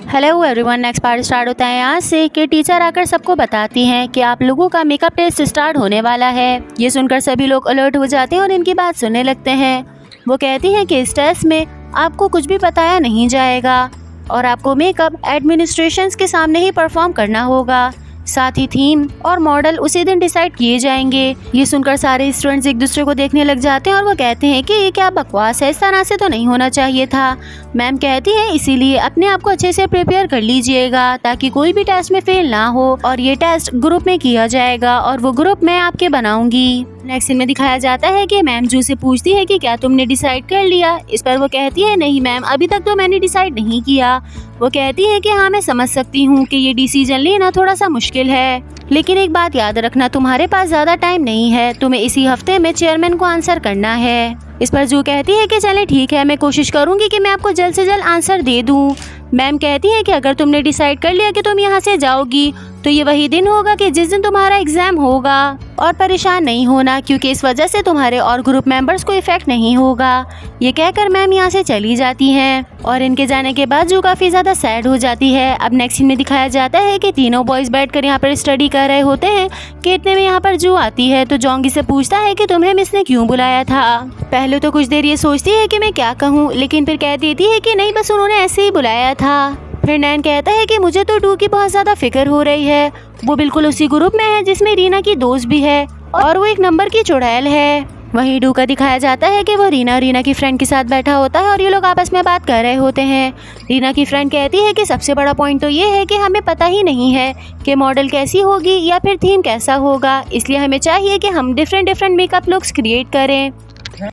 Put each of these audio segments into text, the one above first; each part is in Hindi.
Hello everyone, next part start होता है यहाँ से कि टीचर आकर सबको बताती हैं कि आप लोगों का मेकअप टेस्ट स्टार्ट होने वाला है। ये सुनकर सभी लोग अलर्ट हो जाते हैं और इनकी बात सुनने लगते हैं। वो कहती हैं कि इस टेस्ट में आपको कुछ भी बताया नहीं जाएगा और आपको मेकअप एडमिनिस्ट्रेशंस के सामने ही परफॉर्म करना होगा। साथ ही थीम और मॉडल उसी दिन डिसाइड किए जाएंगे। ये सुनकर सारे स्टूडेंट्स एक दूसरे को देखने लग जाते हैं और वो कहते हैं कि ये क्या बकवास है, इस तरह से तो नहीं होना चाहिए था। मैम कहती है इसीलिए अपने आप को अच्छे से प्रिपेयर कर लीजिएगा ताकि कोई भी टेस्ट में फेल ना हो, और ये टेस्ट ग्रुप में किया जाएगा और वो ग्रुप मैं आपके बनाऊंगी। नेक्स्ट सीन में दिखाया जाता है कि मैम जू से पूछती है कि क्या तुमने डिसाइड कर लिया। इस पर वो कहती है नहीं मैम, अभी तक तो मैंने डिसाइड नहीं किया। वो कहती है कि हाँ मैं समझ सकती हूँ कि ये डिसीजन लेना थोड़ा सा मुश्किल है, लेकिन एक बात याद रखना, तुम्हारे पास ज्यादा टाइम नहीं है, तुम्हें इसी हफ्ते में चेयरमैन को आंसर करना है। इस पर जू कहती है कि चले ठीक है, मैं कोशिश करूंगी कि मैं आपको जल्द से जल्द आंसर दे दूं। मैम कहती है कि अगर तुमने डिसाइड कर लिया कि तुम यहाँ से जाओगी तो ये वही दिन होगा कि जिस दिन तुम्हारा एग्जाम होगा, और परेशान नहीं होना क्योंकि इस वजह से तुम्हारे और ग्रुप मेंबर्स को इफेक्ट नहीं होगा। ये कहकर मैम यहाँ से चली जाती हैं और इनके जाने के बाद जू काफ़ी ज़्यादा सैड हो जाती है। अब नेक्स्ट सीन में दिखाया जाता है कि तीनों बॉयज़ बैठकर यहाँ पर स्टडी कर रहे होते हैं कि इतने में यहाँ पर जू आती है तो जोंगी से पूछता है कि तुम्हें मिस ने क्यों बुलाया था। पहले तो कुछ देर ये सोचती है कि मैं क्या कहूँ, लेकिन फिर कह देती है कि नहीं बस उन्होंने ऐसे ही बुलाया था। फिर नैन कहता है कि मुझे तो डू की बहुत ज़्यादा फिक्र हो रही है, वो बिल्कुल उसी ग्रुप में है जिसमें रीना की दोस्त भी है और वो एक नंबर की चुड़ैल है। वहीं डू का दिखाया जाता है कि वो रीना की फ्रेंड के साथ बैठा होता है और ये लोग आपस में बात कर रहे होते हैं। रीना की फ्रेंड कहती है कि सबसे बड़ा पॉइंट तो ये है कि हमें पता ही नहीं है कि मॉडल कैसी होगी या फिर थीम कैसा होगा, इसलिए हमें चाहिए कि हम डिफरेंट मेकअप लुक्स क्रिएट करें।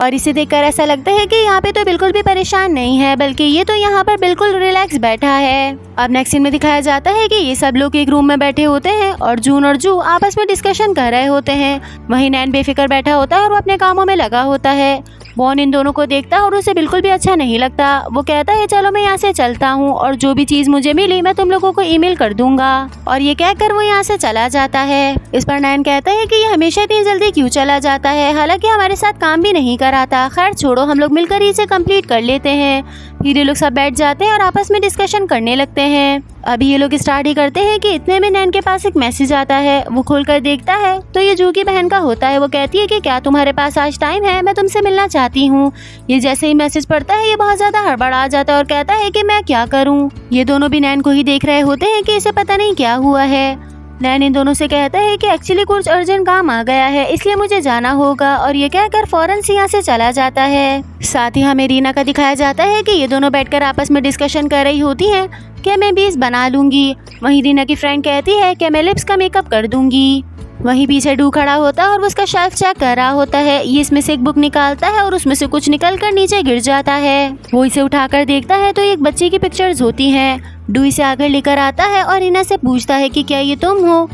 और इसे देखकर ऐसा लगता है कि यहाँ पे तो बिल्कुल भी परेशान नहीं है, बल्कि ये तो यहाँ पर बिल्कुल रिलैक्स बैठा है। अब नेक्स्ट सीन में दिखाया जाता है कि ये सब लोग एक रूम में बैठे होते हैं और जून और जू आपस में डिस्कशन कर रहे होते हैं। वहीं नैन बेफिक्र बैठा होता है और वो अपने कामों में लगा होता है। वॉन इन दोनों को देखता है और उसे बिल्कुल भी अच्छा नहीं लगता। वो कहता है चलो मैं यहाँ से चलता हूँ और जो भी चीज़ मुझे मिली मैं तुम लोगों को ईमेल कर दूंगा, और ये कहकर वो यहाँ से चला जाता है। इस पर नैन कहता है कि ये हमेशा इतनी जल्दी क्यों चला जाता है, हालांकि हमारे साथ काम भी नहीं कराता। खैर छोड़ो, हम लोग मिलकर ही इसे कंप्लीट कर लेते हैं। फिर ये लोग सब बैठ जाते हैं और आपस में डिस्कशन करने लगते हैं। अभी ये लोग स्टार्ट ही करते हैं कि इतने में नैन के पास एक मैसेज आता है। वो खोलकर देखता है तो ये जू की बहन का होता है। वो कहती है कि क्या तुम्हारे पास आज टाइम है, मैं तुमसे मिलना चाहती हूँ। ये जैसे ही मैसेज पढ़ता है ये बहुत ज्यादा हड़बड़ा जाता है और कहता है कि मैं क्या करूँ। ये दोनों भी नैन को ही देख रहे होते हैं कि इसे पता नहीं क्या हुआ है। नैन इन दोनों से कहता है कि एक्चुअली कुछ अर्जेंट काम आ गया है इसलिए मुझे जाना होगा, और ये कहकर फौरन से यहाँ से चला जाता है। साथ ही हमें रीना का दिखाया जाता है कि ये दोनों बैठकर आपस में डिस्कशन कर रही होती हैं कि मैं 20 बना लूंगी। वहीं रीना की फ्रेंड कहती है कि मैं लिप्स का मेकअप कर दूंगी। वहीं पीछे डू खड़ा होता है और वो उसका शेल्फ चेक कर रहा होता है। ये इसमें से एक बुक निकालता है और उसमें से कुछ निकल कर नीचे गिर जाता है। वो इसे उठाकर देखता है तो एक बच्चे की पिक्चर्स होती हैं। डू इसे आकर लेकर आता है और रीना से पूछता है कि क्या ये तुम हो।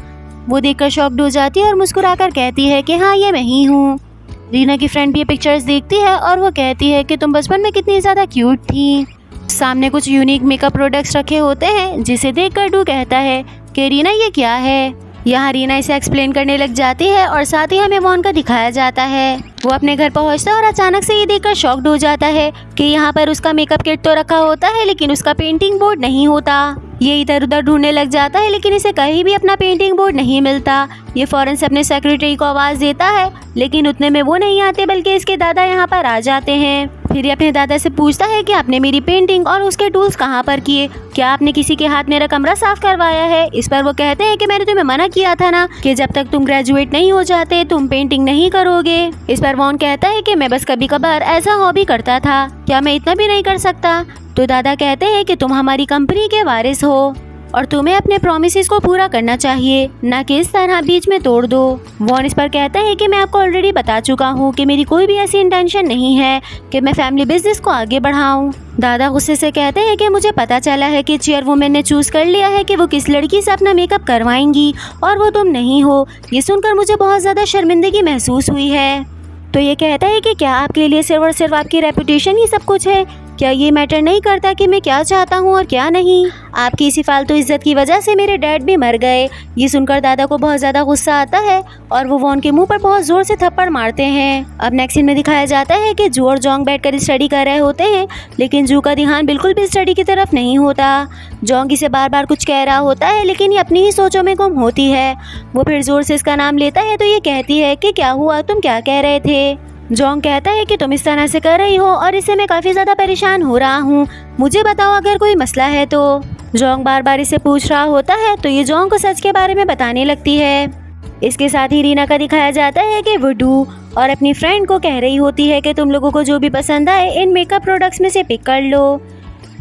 वो देखकर शॉक्ड हो जाती है और मुस्कुराकर कहती है कि हाँ ये मैं ही हूँ। रीना की फ्रेंड भी ये पिक्चर्स देखती है और वो कहती है कि तुम बचपन में कितनी ज़्यादा क्यूट थी। सामने कुछ यूनिक मेकअप प्रोडक्ट्स रखे होते हैं जिसे देखकर डू कहता है कि रीना ये क्या है। यहाँ रीना इसे एक्सप्लेन करने लग जाती है और साथ ही हमें वॉन का दिखाया जाता है। वो अपने घर पहुँचता है और अचानक से ये देखकर शॉक्ड हो जाता है कि यहाँ पर उसका मेकअप किट तो रखा होता है लेकिन उसका पेंटिंग बोर्ड नहीं होता। ये इधर उधर ढूंढने लग जाता है लेकिन इसे कहीं भी अपना पेंटिंग बोर्ड नहीं मिलता। ये फौरन से अपने सेक्रेटरी को आवाज़ देता है लेकिन उतने में वो नहीं आते बल्कि इसके दादा यहाँ पर आ जाते हैं। फिर ये अपने दादा से पूछता है कि आपने मेरी पेंटिंग और उसके टूल्स कहाँ पर किए, क्या आपने किसी के हाथ मेरा कमरा साफ करवाया है। इस पर वो कहते हैं कि मैंने तुम्हें मना किया था ना कि जब तक तुम ग्रेजुएट नहीं हो जाते तुम पेंटिंग नहीं करोगे। इस पर वॉन कहता है कि मैं बस कभी कभार ऐसा हॉबी करता था, क्या मैं इतना भी नहीं कर सकता। तो दादा कहते हैं कि तुम हमारी कंपनी के वारिस हो और तुम्हें अपने प्रॉमिसेस को पूरा करना चाहिए, ना कि इस तरह बीच में तोड़ दो। वॉन इस पर कहता है कि मैं आपको ऑलरेडी बता चुका हूँ कि मेरी कोई भी ऐसी इंटेंशन नहीं है कि मैं फैमिली बिजनेस को आगे बढ़ाऊँ। दादा गुस्से से कहते हैं कि मुझे पता चला है कि चेयरवुमेन ने चूज कर लिया है कि वो किस लड़की से अपना मेकअप करवाएंगी और वो तुम नहीं हो। ये सुनकर मुझे बहुत ज़्यादा शर्मिंदगी महसूस हुई है। तो ये कहता है कि क्या आपके लिए सिर्फ और सिर्फ आपकी रेपुटेशन ही सब कुछ है, क्या ये मैटर नहीं करता कि मैं क्या चाहता हूँ और क्या नहीं? आपकी इसी फालतू इज्जत की वजह से मेरे डैड भी मर गए। ये सुनकर दादा को बहुत ज़्यादा गुस्सा आता है और वो वॉन के मुंह पर बहुत ज़ोर से थप्पड़ मारते हैं। अब नेक्स्ट सीन में दिखाया जाता है कि जू और जोंग बैठकर स्टडी कर रहे होते हैं, लेकिन जू का ध्यान बिल्कुल भी स्टडी की तरफ नहीं होता। जोंग इसे बार बार कुछ कह रहा होता है, लेकिन ये अपनी ही सोचों में गुम होती है। वो फिर ज़ोर से इसका नाम लेता है तो ये कहती है कि क्या हुआ, तुम क्या कह रहे थे? जोंग कहता है कि तुम इस तरह से कर रही हो और इससे मैं काफ़ी ज़्यादा परेशान हो रहा हूँ, मुझे बताओ अगर कोई मसला है तो। जोंग बार बार इससे पूछ रहा होता है तो ये जोंग को सच के बारे में बताने लगती है। इसके साथ ही रीना का दिखाया जाता है कि वो डू और अपनी फ्रेंड को कह रही होती है कि तुम लोगों को जो भी पसंद आए इन मेकअप प्रोडक्ट्स में से पिक कर लो।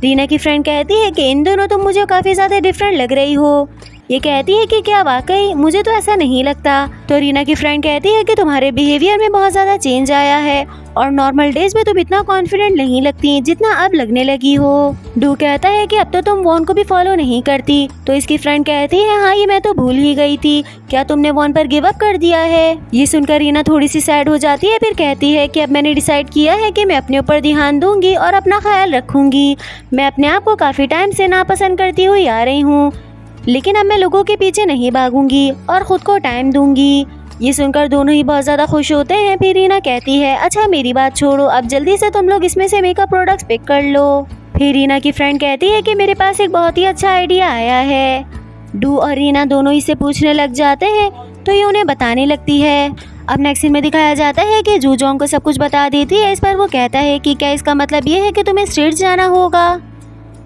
रीना की फ्रेंड कहती है कि इन दोनों तुम मुझे काफ़ी ज़्यादा डिफरेंट लग रही हो। ये कहती है कि क्या वाकई? मुझे तो ऐसा नहीं लगता। तो रीना की फ्रेंड कहती है कि तुम्हारे बिहेवियर में बहुत ज़्यादा चेंज आया है और नॉर्मल डेज में तुम इतना कॉन्फिडेंट नहीं लगती जितना अब लगने लगी हो। डू कहता है कि अब तो तुम वॉन को भी फॉलो नहीं करती। तो इसकी फ्रेंड कहती है हाँ, ये मैं तो भूल ही गई थी, क्या तुमने वॉन पर गिव अप कर दिया है? ये सुनकर रीना थोड़ी सी सैड हो जाती है, फिर कहती है कि अब मैंने डिसाइड किया है कि मैं अपने ऊपर ध्यान दूंगी और अपना ख्याल रखूंगी। मैं अपने आप को काफ़ी टाइम से नापसंद करती हुई आ रही हूँ, लेकिन अब मैं लोगों के पीछे नहीं भागूंगी और ख़ुद को टाइम दूंगी। ये सुनकर दोनों ही बहुत ज़्यादा खुश होते हैं। फिर रीना कहती है अच्छा मेरी बात छोड़ो, अब जल्दी से तुम लोग इसमें से मेकअप प्रोडक्ट्स पिक कर लो। फिर रीना की फ्रेंड कहती है कि मेरे पास एक बहुत ही अच्छा आइडिया आया है। डू और रीना दोनों इससे पूछने लग जाते हैं तो ये उन्हें बताने लगती है। अब नेक्स्ट सीन में दिखाया जाता है कि जू जोंग को सब कुछ बता देती है। इस पर वो कहता है कि क्या इसका मतलब ये है कि तुम्हें स्ट्रीट्स जाना होगा?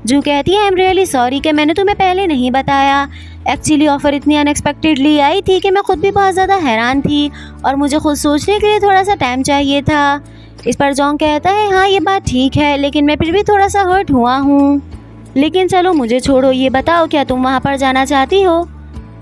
जू कहती है आई एम रियली सॉरी कि मैंने तुम्हें पहले नहीं बताया। एक्चुअली ऑफ़र इतनी अनएक्सपेक्टेडली आई थी कि मैं खुद भी बहुत ज़्यादा हैरान थी और मुझे खुद सोचने के लिए थोड़ा सा टाइम चाहिए था। इस पर जोंग कहता है हाँ ये बात ठीक है, लेकिन मैं फिर भी थोड़ा सा हर्ट हुआ हूँ। लेकिन चलो मुझे छोड़ो, ये बताओ क्या तुम वहाँ पर जाना चाहती हो?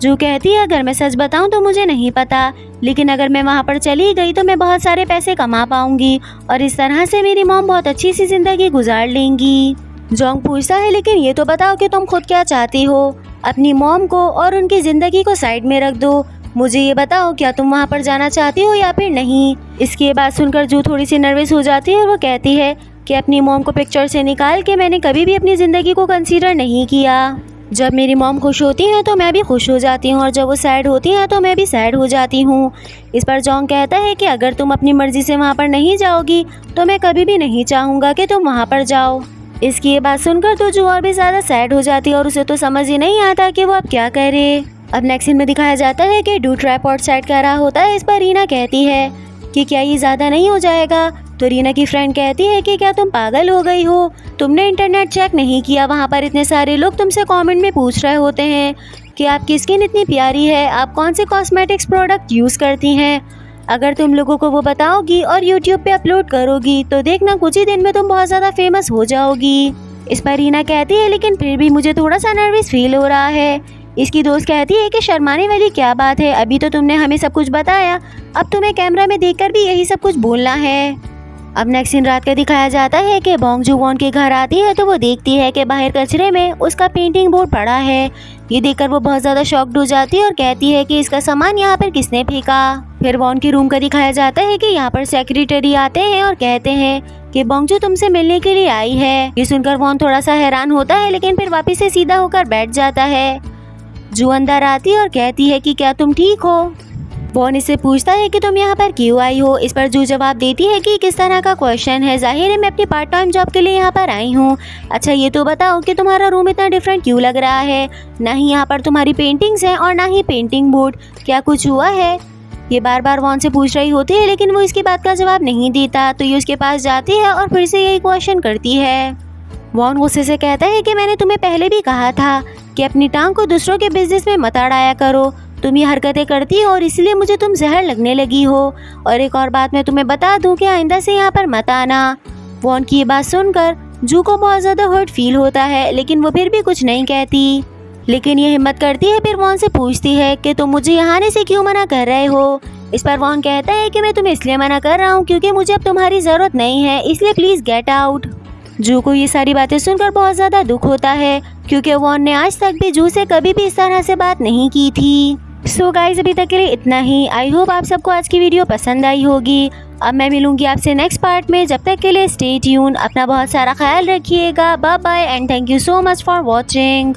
जू कहती है अगर मैं सच बताऊँ तो मुझे नहीं पता, लेकिन अगर मैं वहाँ पर चली गई तो मैं बहुत सारे पैसे कमा पाऊँगी और इस तरह से मेरी मॉम बहुत अच्छी सी ज़िंदगी गुजार लेंगी। जोंग पूछता है लेकिन ये तो बताओ कि तुम खुद क्या चाहती हो? अपनी मॉम को और उनकी ज़िंदगी को साइड में रख दो, मुझे ये बताओ क्या तुम वहाँ पर जाना चाहती हो या फिर नहीं? इसकी बात सुनकर जू थोड़ी सी नर्वस हो जाती है और वो कहती है कि अपनी मॉम को पिक्चर से निकाल के मैंने कभी भी अपनी ज़िंदगी को कंसीडर नहीं किया। जब मेरी मॉम खुश होती हैं तो मैं भी खुश हो जाती हूँ और जब वो सैड होती हैं तो मैं भी सैड हो जाती हूँ। इस पर जोंग कहता है कि अगर तुम अपनी मर्ज़ी से वहाँ पर नहीं जाओगी तो मैं कभी भी नहीं चाहूँगा कि तुम वहाँ पर जाओ। इसकी ये बात सुनकर तो जू और भी ज़्यादा सैड हो जाती है और उसे तो समझ ही नहीं आता कि वो अब क्या करे। अब नेक्स्ट सीन में दिखाया जाता है कि डू ट्राइपॉड सेट कर रहा होता है। इस पर रीना कहती है कि क्या ये ज़्यादा नहीं हो जाएगा? तो रीना की फ्रेंड कहती है कि क्या तुम पागल हो गई हो? तुमने इंटरनेट चेक नहीं किया? वहाँ पर इतने सारे लोग तुमसे कमेंट में पूछ रहे होते हैं कि आपकी स्किन इतनी प्यारी है, आप कौन से कॉस्मेटिक्स प्रोडक्ट यूज़ करती हैं। अगर तुम लोगों को वो बताओगी और यूट्यूब पे अपलोड करोगी तो देखना कुछ ही दिन में तुम बहुत ज़्यादा फेमस हो जाओगी। इस पर रीना कहती है लेकिन फिर भी मुझे थोड़ा सा नर्वस फील हो रहा है। इसकी दोस्त कहती है कि शर्माने वाली क्या बात है, अभी तो तुमने हमें सब कुछ बताया, अब तुम्हें कैमरा में देखकर भी यही सब कुछ बोलना है। अब नेक्स्ट सीन रात का दिखाया जाता है कि बोंग जू वॉन के घर आती है तो वो देखती है कि बाहर कचरे में उसका पेंटिंग बोर्ड पड़ा है। ये देखकर वो बहुत ज़्यादा शॉक्ड हो जाती है और कहती है कि इसका सामान यहाँ पर किसने फेंका। फिर वॉन के रूम का दिखाया जाता है कि यहाँ पर सेक्रेटरी आते हैं और कहते हैं कि बोंग जू तुमसे मिलने के लिए आई है। ये सुनकर वॉन थोड़ा सा हैरान होता है, लेकिन फिर वापस से सीधा होकर बैठ जाता है। जू अंदर आती है और कहती है कि क्या तुम ठीक हो? वॉन इससे पूछता है कि तुम यहाँ पर क्यों आई हो। इस पर जू जवाब देती है कि किस तरह का क्वेश्चन है, जाहिर है मैं अपनी पार्ट टाइम जॉब के लिए यहाँ पर आई हूँ। अच्छा ये तो बताओ कि तुम्हारा रूम इतना डिफरेंट क्यों लग रहा है? ना ही यहाँ पर तुम्हारी पेंटिंग्स हैं और ना ही पेंटिंग बोर्ड, क्या कुछ हुआ है? ये बार बार वॉन से पूछ रही होती है, लेकिन वो इसकी बात का जवाब नहीं देता। तो ये उसके पास जाती है और फिर से यही क्वेश्चन करती है। वॉन गुस्से से कहता है कि मैंने तुम्हें पहले भी कहा था कि अपनी टांग को दूसरों के बिजनेस में मत अड़ाया करो। तुम ये हरकतें करती हो और इसलिए मुझे तुम जहर लगने लगी हो। और एक और बात मैं तुम्हें बता दूं कि आइंदा से यहाँ पर मत आना। वॉन की ये बात सुनकर जू को बहुत ज़्यादा हर्ट फील होता है, लेकिन वो फिर भी कुछ नहीं कहती। लेकिन ये हिम्मत करती है, फिर वॉन से पूछती है कि तुम मुझे यहाँ आने से क्यों मना कर रहे हो। इस पर वॉन कहता है कि मैं तुम्हें इसलिए मना कर रहा हूँ क्योंकि मुझे अब तुम्हारी ज़रूरत नहीं है, इसलिए प्लीज़ गेट आउट। जू को ये सारी बातें सुनकर बहुत ज़्यादा दुख होता है क्योंकि वॉन ने आज तक भी जू से कभी भी इस तरह से बात नहीं की थी। सो गाइस अभी तक के लिए इतना ही। आई होप आप सबको आज की वीडियो पसंद आई होगी। अब मैं मिलूंगी आपसे नेक्स्ट पार्ट में। जब तक के लिए स्टे ट्यून, अपना बहुत सारा ख्याल रखिएगा। Bye bye and thank you so much for watching.